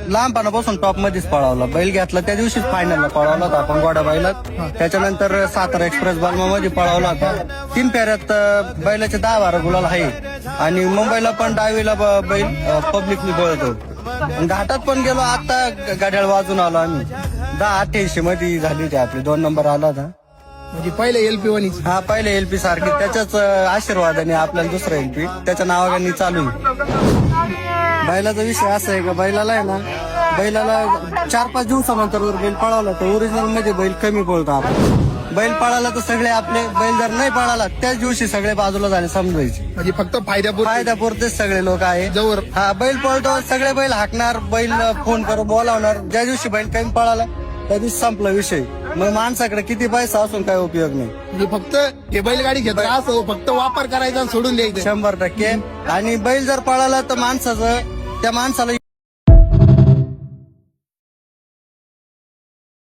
लहानपणापासून टॉप मध्येच पळवला. बैल घेतला त्या दिवशीच फायनलला पळवला होता आपण गोडा बैलात. त्याच्यानंतर सातारा एक्सप्रेस बलमामध्ये पळवला होता. 3 फेऱ्यात बैलाचे 10-12 गुलाल आहे. आणि मुंबईला पण डावीला बैल पब्लिकली पळतो. घाटात पण गेलो, आता गाड्याला वाजून आलो आम्ही. 10-88 मध्ये झाली होती आपली, 2 नंबर आला होता. म्हणजे पहिले एलपी वनीच. हा, पहिले एलपी सारखी, त्याच्याच आशीर्वादाने आपल्याला दुसरं एलपी त्याच्या नावाने चालू आहे. बैलाचा विषय असा आहे का, बैलाला आहे ना, बैलाला 4-5 दिवसानंतर बैल पळावला तर ओरिजिनल मध्ये बैल कमी पळतो. आपण बैल पळाला तर सगळे आपले, बैल जर नाही पळाला त्याच दिवशी सगळे बाजूला झाले समजायचे. म्हणजे फक्त फायद्यापुरतेच सगळे लोक आहे. जवळ हा, बैल पळतो सगळे बैल हाकणार, बैल फोन करून बोलावणार. ज्या दिवशी बैल कमी पळाला त्या दिवशी संपला विषय. मग माणसाकडे किती पैसा असून काय उपयोग नाही. म्हणजे फक्त हे बैलगाडी घेतला असं फक्त वापर करायचा आणि सोडून द्यायचं. 100%. आणि बैल जर पळाला तर त्या माणसाला